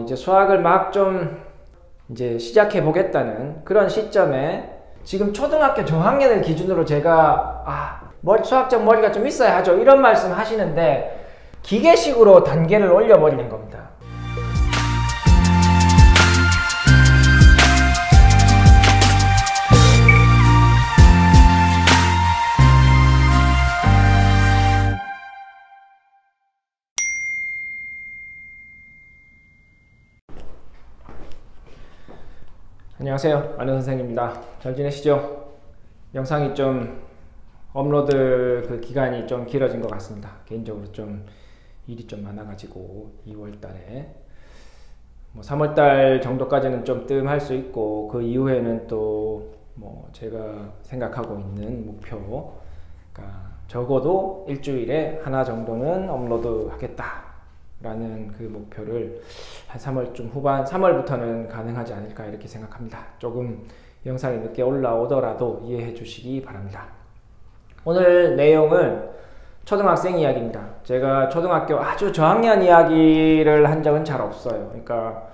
이제 수학을 막 좀 이제 시작해 보겠다는 그런 시점에 지금 초등학교 저학년을 기준으로 제가 수학적 머리가 좀 있어야 하죠, 이런 말씀 하시는데 기계식으로 단계를 올려버리는 겁니다. 안녕하세요, 안현 선생님입니다. 잘 지내시죠? 영상이 좀 업로드 기간이 좀 길어진 것 같습니다. 개인적으로 좀 일이 좀 많아가지고 2월달에 3월달 정도까지는 좀 뜸할 수 있고, 그 이후에는 또 제가 생각하고 있는 목표, 그러니까 적어도 일주일에 하나 정도는 업로드 하겠다 라는 그 목표를 한 3월 좀 후반, 3월부터는 가능하지 않을까 이렇게 생각합니다. 조금 영상이 늦게 올라오더라도 이해해 주시기 바랍니다. 오늘 내용은 초등학생 이야기입니다. 제가 초등학교 아주 저학년 이야기를 한 적은 잘 없어요. 그러니까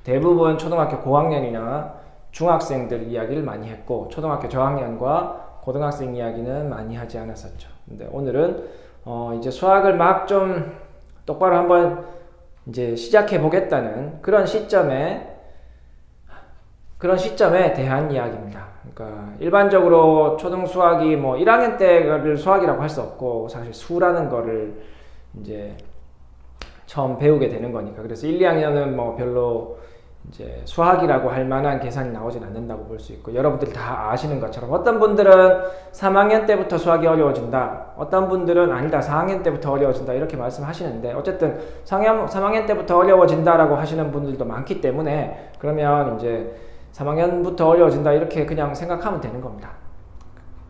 대부분 초등학교 고학년이나 중학생들 이야기를 많이 했고, 초등학교 저학년과 고등학생 이야기는 많이 하지 않았었죠. 근데 오늘은 이제 수학을 막 좀 똑바로 한번 이제 시작해 보겠다는 그런 시점에 대한 이야기입니다. 그러니까 일반적으로 초등 수학이 1학년 때를 수학이라고 할 수 없고, 사실 수라는 거를 이제 처음 배우게 되는 거니까. 그래서 1, 2학년은 별로 이제 수학이라고 할 만한 계산이 나오진 않는다고 볼 수 있고, 여러분들이 다 아시는 것처럼 어떤 분들은 3학년 때부터 수학이 어려워진다, 어떤 분들은 아니다 4학년 때부터 어려워진다 이렇게 말씀하시는데, 어쨌든 3학년 때부터 어려워진다라고 하시는 분들도 많기 때문에, 그러면 이제 3학년부터 어려워진다 이렇게 그냥 생각하면 되는 겁니다.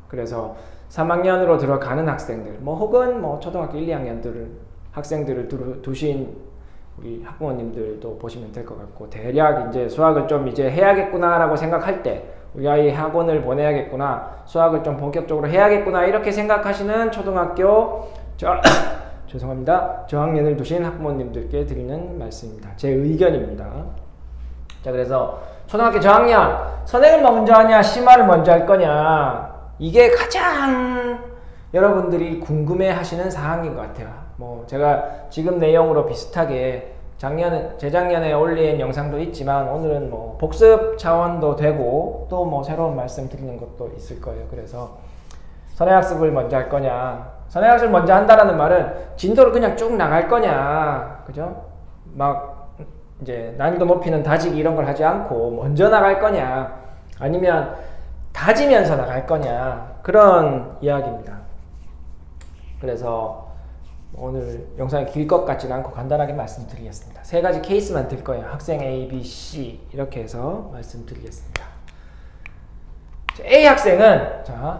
그래서 3학년으로 들어가는 학생들, 혹은 초등학교 1, 2학년들 학생들을 두신 우리 학부모님들도 보시면 될 것 같고, 대략 이제 수학을 좀 이제 해야겠구나 라고 생각할 때, 우리 아이 학원을 보내야겠구나, 수학을 좀 본격적으로 해야겠구나 이렇게 생각하시는 초등학교 죄송합니다, 저학년을 두신 학부모님들께 드리는 말씀입니다. 제 의견입니다. 자, 그래서 초등학교 저학년, 선행을 먼저 하냐 심화를 먼저 할 거냐, 이게 가장 여러분들이 궁금해 하시는 사항인 것 같아요. 제가 지금 내용으로 비슷하게 재작년에 올린 영상도 있지만, 오늘은 복습 차원도 되고 또 새로운 말씀 드리는 것도 있을 거예요. 그래서 선행학습을 먼저 할 거냐, 선행학습을 먼저 한다라는 말은 진도를 그냥 쭉 나갈 거냐, 그죠? 이제 난이도 높이는 다지기 이런 걸 하지 않고 먼저 나갈 거냐, 아니면 다지면서 나갈 거냐, 그런 이야기입니다. 그래서 오늘 영상이 길 것 같지는 않고 간단하게 말씀드리겠습니다. 3가지 케이스만 들 거예요. 학생 A, B, C 이렇게 해서 말씀드리겠습니다.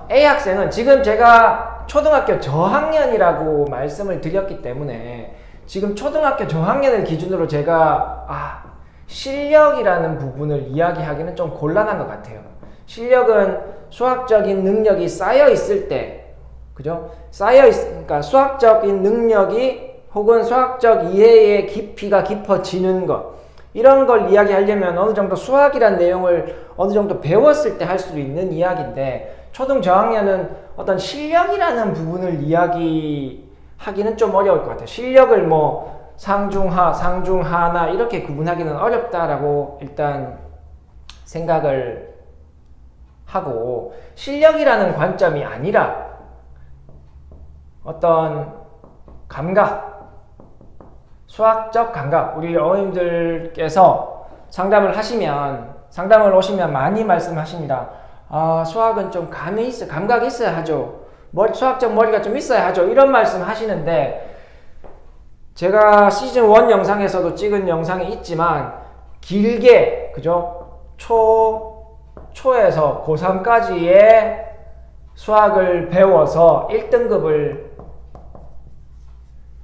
A학생은 지금 제가 초등학교 저학년이라고 말씀을 드렸기 때문에, 지금 초등학교 저학년을 기준으로 제가 실력이라는 부분을 이야기하기는 좀 곤란한 것 같아요. 실력은 수학적인 능력이 쌓여 있을 때, 그죠? 그러니까 수학적인 능력이 혹은 수학적 이해의 깊이가 깊어지는 것, 이런 걸 이야기하려면 어느 정도 수학이란 내용을 어느 정도 배웠을 때 할 수 있는 이야기인데, 초등 저학년은 어떤 실력이라는 부분을 이야기하기는 좀 어려울 것 같아요. 실력을 상중하, 상중하나 이렇게 구분하기는 어렵다라고 일단 생각을 하고, 실력이라는 관점이 아니라 어떤 감각, 수학적 감각, 우리 어머님들께서 상담을 오시면 많이 말씀하십니다. 수학은 좀 감각이 있어야 하죠. 수학적 머리가 좀 있어야 하죠. 이런 말씀 하시는데, 제가 시즌 1 영상에서도 찍은 영상이 있지만, 길게, 그죠? 초에서 고3까지의 수학을 배워서 1등급을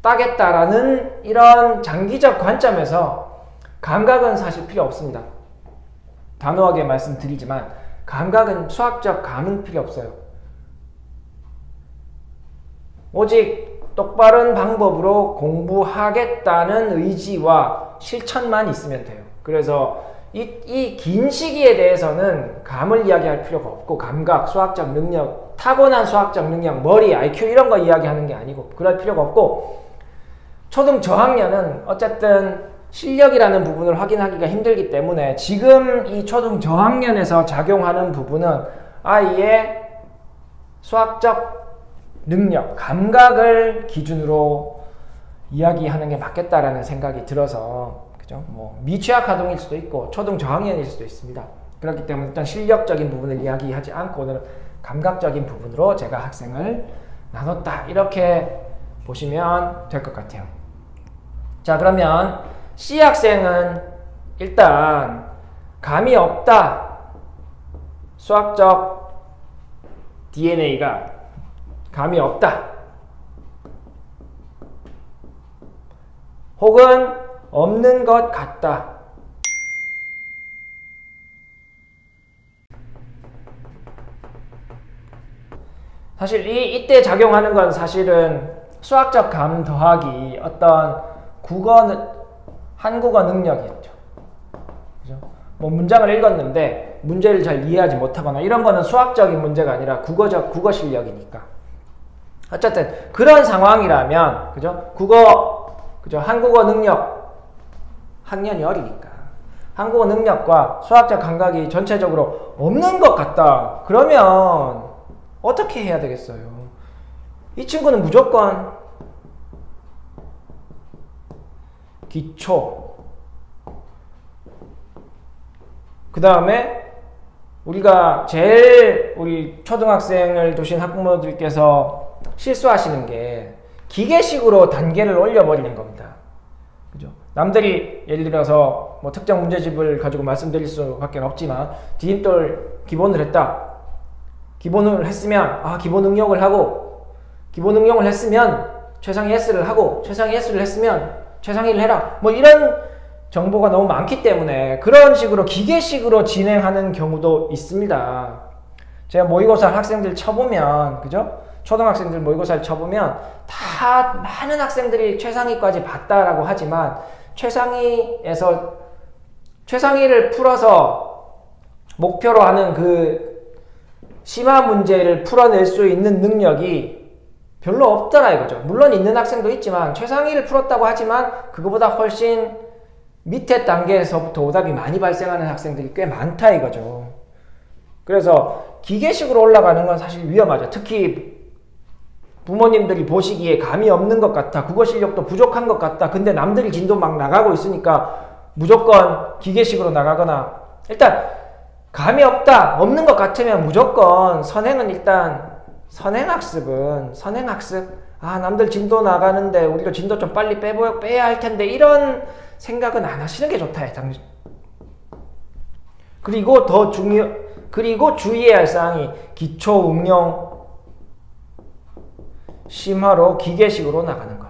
따겠다라는 이런 장기적 관점에서 감각은 사실 필요 없습니다. 단호하게 말씀드리지만 수학적 감은 필요 없어요. 오직 똑바른 방법으로 공부하겠다는 의지와 실천만 있으면 돼요. 그래서 이 긴 시기에 대해서는 감을 이야기할 필요가 없고, 감각, 수학적 능력, 타고난 수학적 능력, 머리, IQ 이런 거 이야기하는 게 아니고 그럴 필요가 없고, 초등 저학년은 어쨌든 실력이라는 부분을 확인하기가 힘들기 때문에 지금 이 초등 저학년에서 작용하는 부분은 아이의 수학적 능력, 감각을 기준으로 이야기하는 게 맞겠다라는 생각이 들어서, 그죠? 뭐 미취학 아동일 수도 있고 초등 저학년일 수도 있습니다. 그렇기 때문에 일단 실력적인 부분을 이야기하지 않고 오늘은 감각적인 부분으로 제가 학생을 나눴다, 이렇게 보시면 될 것 같아요. 자, 그러면 C 학생은 일단 감이 없다, 수학적 DNA가 감이 없다, 혹은 없는 것 같다. 사실 이때 작용하는 건 사실은 수학적 감 더하기 어떤 한국어 능력이었죠. 그죠? 뭐 문장을 읽었는데 문제를 잘 이해하지 못하거나 이런 거는 수학적인 문제가 아니라 국어 실력이니까. 어쨌든 그런 상황이라면, 그죠? 그죠? 한국어 능력, 학년이 어리니까 한국어 능력과 수학적 감각이 전체적으로 없는 것 같다. 그러면 어떻게 해야 되겠어요? 이 친구는 무조건 기초, 그 다음에 우리가 제일 우리 초등학생을 두신 학부모들께서 실수하시는 게 기계식으로 단계를 올려버리는 겁니다. 그죠? 남들이 예를 들어서 뭐 특정 문제집을 가지고 말씀드릴 수밖에 없지만 디딤돌 기본을 했다. 기본을 했으면 기본 응용을 하고, 기본 응용을 했으면 최상위 S를 하고, 최상위 S를 했으면 최상위를 해라. 뭐 이런 정보가 너무 많기 때문에 그런 식으로 기계식으로 진행하는 경우도 있습니다. 제가 모의고사 학생들 쳐보면, 그죠? 초등학생들 모의고사를 쳐보면 다 많은 학생들이 최상위까지 봤다라고 하지만 최상위를 풀어서 목표로 하는 그 심화 문제를 풀어낼 수 있는 능력이 별로 없더라 이거죠. 물론 있는 학생도 있지만 최상위를 풀었다고 하지만 그거보다 훨씬 밑에 단계에서부터 오답이 많이 발생하는 학생들이 꽤 많다 이거죠. 그래서 기계식으로 올라가는 건 사실 위험하죠. 특히 부모님들이 보시기에 감이 없는 것 같아, 국어 실력도 부족한 것 같다, 근데 남들이 진도 막 나가고 있으니까 무조건 기계식으로 나가거나, 일단 감이 없는 것 같으면 무조건 선행학습, 남들 진도 나가는데 우리가 진도 좀 빨리 빼야 할 텐데, 이런 생각은 안 하시는 게 좋다. 그리고 주의해야 할 사항이 기초 응용 심화로 기계식으로 나가는 것.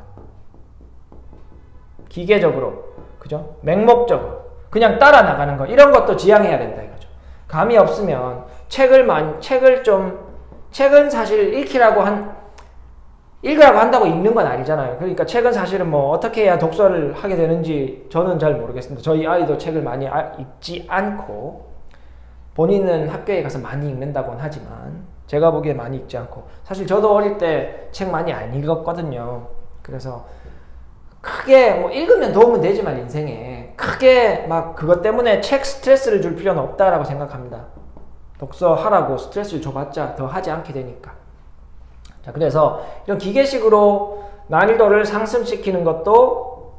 기계적으로, 그죠? 맹목적으로 그냥 따라 나가는 것, 이런 것도 지양해야 된다 이거죠. 감이 없으면 책은 사실 읽으라고 한다고 읽는 건 아니잖아요. 그러니까 책은 사실은 뭐 어떻게 해야 독서를 하게 되는지 저는 잘 모르겠습니다. 저희 아이도 책을 많이 읽지 않고, 본인은 학교에 가서 많이 읽는다고는 하지만 제가 보기에 많이 읽지 않고, 사실 저도 어릴 때 책 많이 안 읽었거든요. 그래서 크게 뭐 읽으면 도움은 되지만 인생에 크게 막 그것 때문에 책 스트레스를 줄 필요는 없다라고 생각합니다. 독서하라고 스트레스를 줘봤자 더 하지 않게 되니까. 자, 그래서 이런 기계식으로 난이도를 상승시키는 것도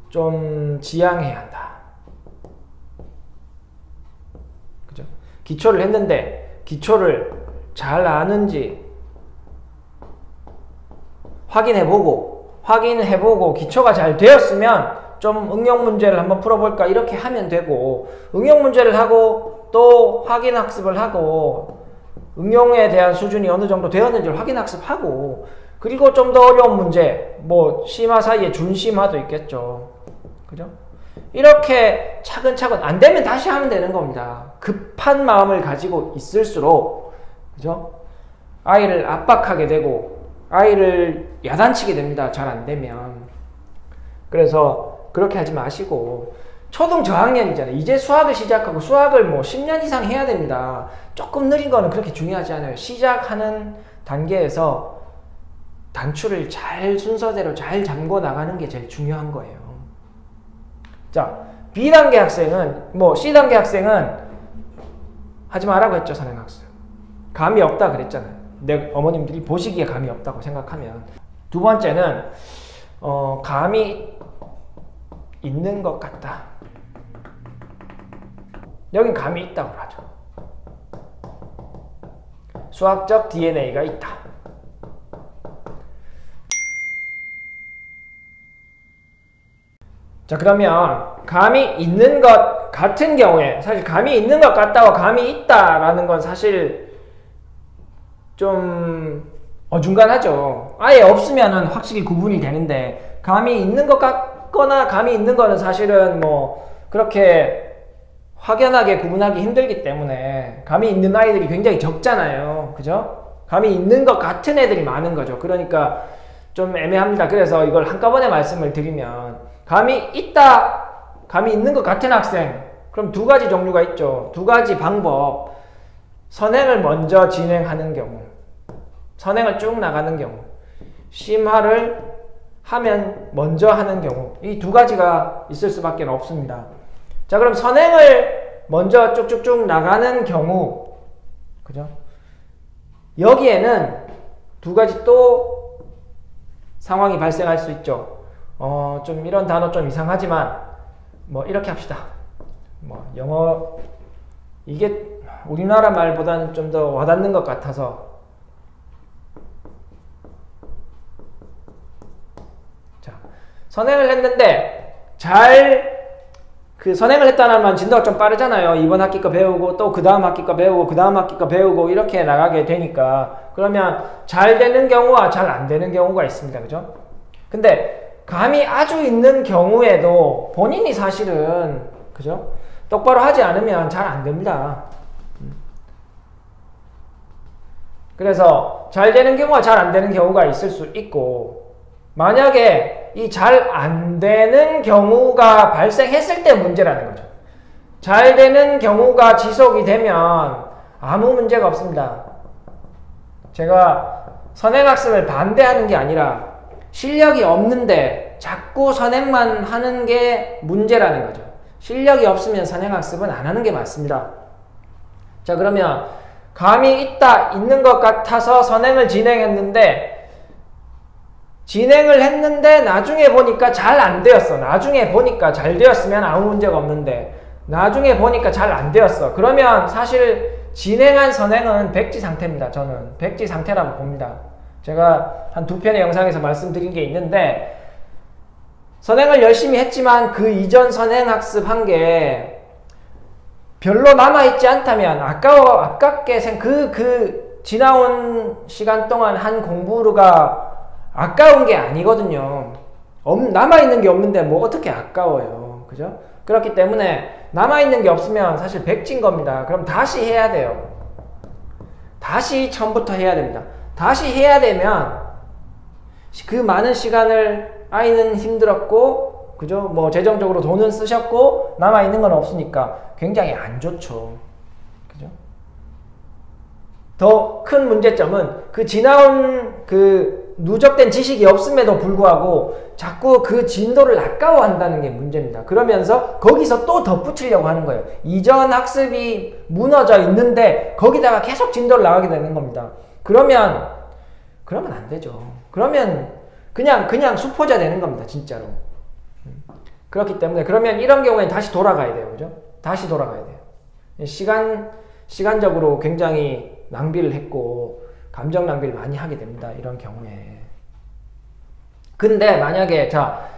좀 지양해야 한다. 그죠? 기초를 했는데 기초를 잘 아는지 확인해보고 기초가 잘 되었으면 좀 응용 문제를 한번 풀어볼까, 이렇게 하면 되고, 응용 문제를 하고 또 확인 학습을 하고 응용에 대한 수준이 어느 정도 되었는지를 확인 학습하고, 그리고 좀 더 어려운 문제, 뭐 심화 사이에 준심화도 있겠죠. 그죠? 이렇게 차근차근, 안 되면 다시 하면 되는 겁니다. 급한 마음을 가지고 있을수록, 그죠? 아이를 압박하게 되고 아이를 야단치게 됩니다. 잘 안 되면. 그래서 그렇게 하지 마시고 초등 저학년이잖아요. 이제 수학을 시작하고 수학을 뭐 10년 이상 해야 됩니다. 조금 느린 거는 그렇게 중요하지 않아요. 시작하는 단계에서 단추를 잘 순서대로 잘 잠궈 나가는 게 제일 중요한 거예요. 자, B단계 학생은 뭐 C단계 학생은 하지 말라고 했죠. 선행학습. 감이 없다 그랬잖아요. 내 어머님들이 보시기에 감이 없다고 생각하면. 두 번째는 감이 있는 것 같다. 여긴 감이 있다고 하죠. 수학적 DNA가 있다. 자, 그러면 감이 있는 것 같은 경우에 사실 감이 있는 것 같다와 감이 있다라는 건 사실 좀 어중간하죠. 아예 없으면은 확실히 구분이 되는데 감이 있는 것 같거나 감이 있는 거는 사실은 뭐 그렇게 확연하게 구분하기 힘들기 때문에 감이 있는 아이들이 굉장히 적잖아요. 그죠? 감이 있는 것 같은 애들이 많은 거죠. 그러니까 좀 애매합니다. 그래서 이걸 한꺼번에 말씀을 드리면 감이 있다, 감이 있는 것 같은 학생, 그럼 두 가지 종류가 있죠. 두 가지 방법. 선행을 먼저 진행하는 경우, 선행을 쭉 나가는 경우, 심화를 하면 먼저 하는 경우, 이 두 가지가 있을 수밖에 없습니다. 자, 그럼 선행을 먼저 쭉쭉쭉 나가는 경우, 그죠? 여기에는 두 가지 또 상황이 발생할 수 있죠. 좀 이런 단어 좀 이상하지만 뭐 이렇게 합시다. 뭐 영어 이게 우리나라 말보다는 좀 더 와닿는 것 같아서 자, 선행을 했는데 그 선행을 했다는 말 진도가 좀 빠르잖아요. 이번 학기 거 배우고 또 그 다음 학기 거 배우고 그 다음 학기 거 배우고 이렇게 나가게 되니까 그러면 잘 되는 경우와 잘 안 되는 경우가 있습니다. 그죠? 근데 감이 아주 있는 경우에도 본인이 사실은 그죠? 똑바로 하지 않으면 잘 안 됩니다. 그래서 잘 되는 경우와 잘 안 되는 경우가 있을 수 있고 만약에 이 잘 안 되는 경우가 발생했을 때 문제라는 거죠. 잘 되는 경우가 지속이 되면 아무 문제가 없습니다. 제가 선행학습을 반대하는 게 아니라 실력이 없는데 자꾸 선행만 하는 게 문제라는 거죠. 실력이 없으면 선행학습은 안 하는 게 맞습니다. 자, 그러면 감이 있는 것 같아서 선행을 진행했는데 나중에 보니까 잘 안 되었어. 나중에 보니까 잘 되었으면 아무 문제가 없는데 나중에 보니까 잘 안 되었어. 그러면 사실 진행한 선행은 백지 상태입니다. 저는 백지 상태라고 봅니다. 제가 한 2편의 영상에서 말씀드린 게 있는데 선행을 열심히 했지만 그 이전 선행학습 한 게 별로 남아있지 않다면 아깝게 지나온 시간 동안 한 공부가 아까운 게 아니거든요. 남아있는 게 없는데 뭐 어떻게 아까워요. 그죠? 그렇기 때문에 남아있는 게 없으면 사실 백지인 겁니다. 그럼 다시 해야 돼요. 다시 처음부터 해야 됩니다. 다시 해야 되면 그 많은 시간을 아이는 힘들었고 그죠? 뭐 재정적으로 돈은 쓰셨고 남아있는 건 없으니까 굉장히 안 좋죠. 그죠? 더 큰 문제점은 그 지나온 그 누적된 지식이 없음에도 불구하고 자꾸 그 진도를 아까워한다는 게 문제입니다. 그러면서 거기서 또 덧붙이려고 하는 거예요. 이전 학습이 무너져 있는데 거기다가 계속 진도를 나가게 되는 겁니다. 그러면 안 되죠. 그러면 그냥 수포자 되는 겁니다. 진짜로. 그렇기 때문에 그러면 이런 경우에는 다시 돌아가야 돼요. 그죠? 다시 돌아가야 돼요. 시간적으로 굉장히 낭비를 했고 감정 낭비를 많이 하게 됩니다. 이런 경우에. 근데 만약에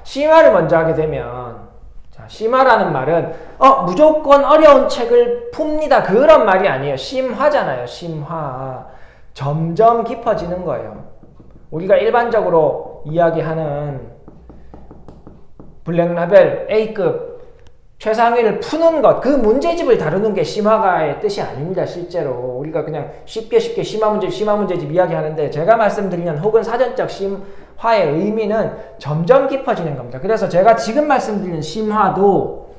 심화를 먼저 하게 되면 심화라는 말은 무조건 어려운 책을 풉니다. 그런 말이 아니에요. 심화잖아요. 심화. 점점 깊어지는 거예요. 우리가 일반적으로 이야기하는 블랙라벨 A급 최상위를 푸는 것, 그 문제집을 다루는 게 심화가의 뜻이 아닙니다. 실제로 우리가 그냥 쉽게 심화 문제집 이야기하는데 제가 말씀드리는 혹은 사전적 심화의 의미는 점점 깊어지는 겁니다. 그래서 제가 지금 말씀드리는 심화도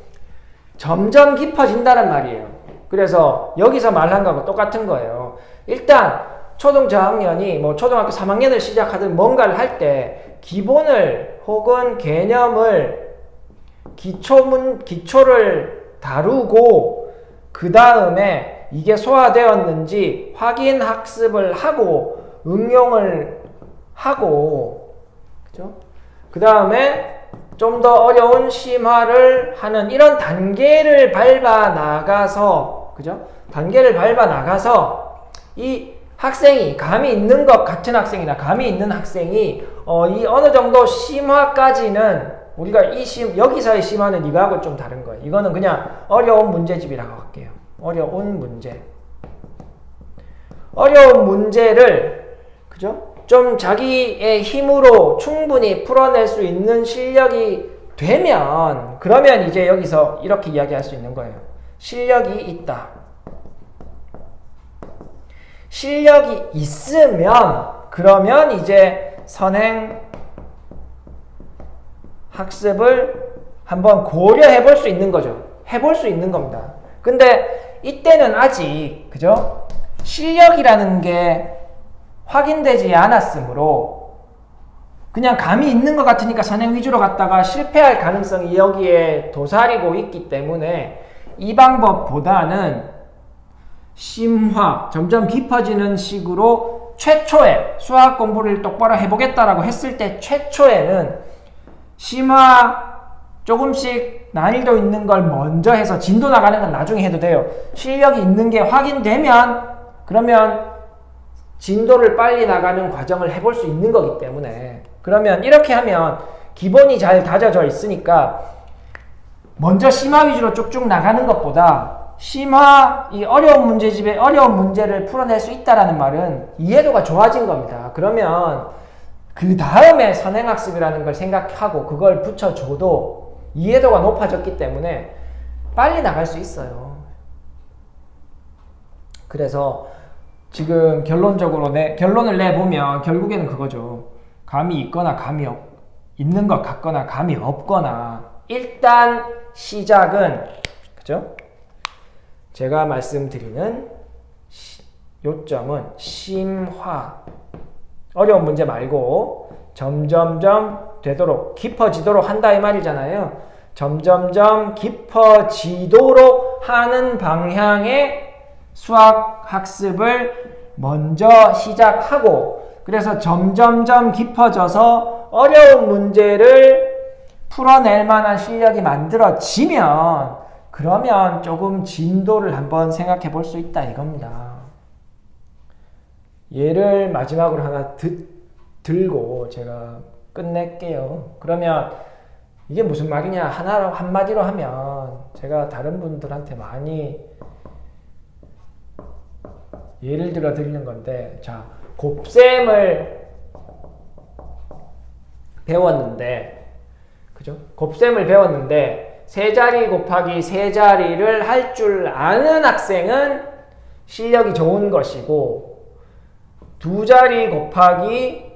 점점 깊어진다는 말이에요. 그래서 여기서 말한 거하고 똑같은 거예요. 일단 초등 저학년이 뭐 초등학교 3학년을 시작하든 뭔가를 할 때 기본을 혹은 개념을 기초를 다루고 그 다음에 이게 소화되었는지 확인 학습을 하고 응용을 하고, 그죠? 그 다음에 좀 더 어려운 심화를 하는 이런 단계를 밟아 나가서, 그죠? 단계를 밟아 나가서 이 학생이 감이 있는 것 같은 학생이나 감이 있는 학생이 이 어느 정도 심화까지는 우리가 여기서의 심화는 이거하고 좀 다른 거예요. 이거는 그냥 어려운 문제집이라고 할게요. 어려운 문제. 어려운 문제를, 그죠? 좀 자기의 힘으로 충분히 풀어낼 수 있는 실력이 되면, 그러면 이제 여기서 이렇게 이야기할 수 있는 거예요. 실력이 있다. 실력이 있으면, 그러면 이제 선행 학습을 한번 고려해 볼 수 있는 거죠. 해볼 수 있는 겁니다. 근데 이때는 아직, 그죠? 실력이라는 게 확인되지 않았으므로 그냥 감이 있는 것 같으니까 선행 위주로 갔다가 실패할 가능성이 여기에 도사리고 있기 때문에 이 방법보다는 심화, 점점 깊어지는 식으로 최초에 수학 공부를 똑바로 해보겠다라고 했을 때 최초에는 심화 조금씩 난이도 있는 걸 먼저 해서 진도 나가는 건 나중에 해도 돼요. 실력이 있는 게 확인되면 그러면 진도를 빨리 나가는 과정을 해볼 수 있는 거기 때문에, 그러면 이렇게 하면 기본이 잘 다져져 있으니까 먼저 심화 위주로 쭉쭉 나가는 것보다 심화, 이 어려운 문제집에 어려운 문제를 풀어낼 수 있다라는 말은 이해도가 좋아진 겁니다. 그러면 그 다음에 선행학습이라는 걸 생각하고 그걸 붙여줘도 이해도가 높아졌기 때문에 빨리 나갈 수 있어요. 그래서 지금 결론적으로 결론을 내보면 결국에는 그거죠. 감이 있거나 감이 있는 것 같거나 감이 없거나, 일단 시작은, 그죠? 제가 말씀드리는 요점은 심화. 어려운 문제 말고 점점점 되도록 깊어지도록 한다 이 말이잖아요. 점점점 깊어지도록 하는 방향의 수학 학습을 먼저 시작하고, 그래서 점점점 깊어져서 어려운 문제를 풀어낼 만한 실력이 만들어지면 그러면 조금 진도를 한번 생각해 볼 수 있다 이겁니다. 예를 마지막으로 하나 들고 제가 끝낼게요. 그러면 이게 무슨 말이냐 한마디로 하면 제가 다른 분들한테 많이 예를 들어 드리는 건데, 자, 곱셈을 배웠는데, 그죠? 곱셈을 배웠는데 세 자리 곱하기 세 자리를 할 줄 아는 학생은 실력이 좋은 것이고, 두 자리 곱하기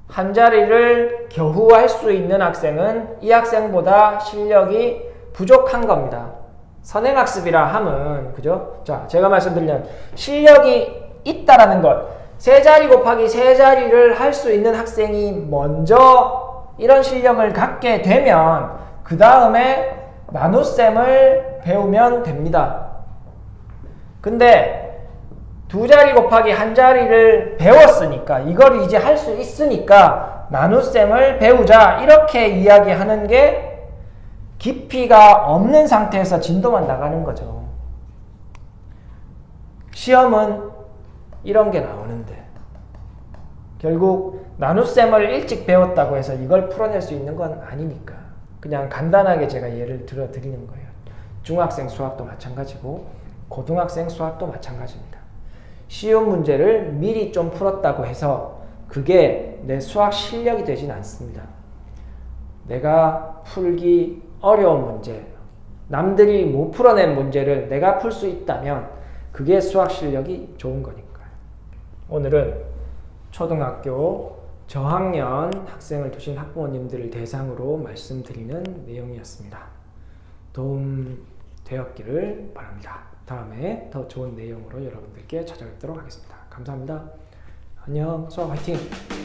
한 자리를 겨우 할 수 있는 학생은 이 학생보다 실력이 부족한 겁니다. 선행학습이라 함은, 그죠? 자, 제가 말씀드리는 실력이 있다라는 것, 세 자리 곱하기 세 자리를 할 수 있는 학생이 먼저 이런 실력을 갖게 되면 그 다음에 나눗셈을 배우면 됩니다. 근데 두 자리 곱하기 한 자리를 배웠으니까, 이걸 이제 할 수 있으니까 나눗셈을 배우자 이렇게 이야기하는 게 깊이가 없는 상태에서 진도만 나가는 거죠. 시험은 이런 게 나오는데 결국 나눗셈을 일찍 배웠다고 해서 이걸 풀어낼 수 있는 건 아니니까 그냥 간단하게 제가 예를 들어 드리는 거예요. 중학생 수학도 마찬가지고 고등학생 수학도 마찬가지입니다. 쉬운 문제를 미리 좀 풀었다고 해서 그게 내 수학 실력이 되진 않습니다. 내가 풀기 어려운 문제, 남들이 못 풀어낸 문제를 내가 풀 수 있다면 그게 수학 실력이 좋은 거니까요. 오늘은 초등학교 저학년 학생을 두신 학부모님들을 대상으로 말씀드리는 내용이었습니다. 도움 되었기를 바랍니다. 다음에 더 좋은 내용으로 여러분들께 찾아뵙도록 하겠습니다. 감사합니다. 안녕. 수학 화이팅!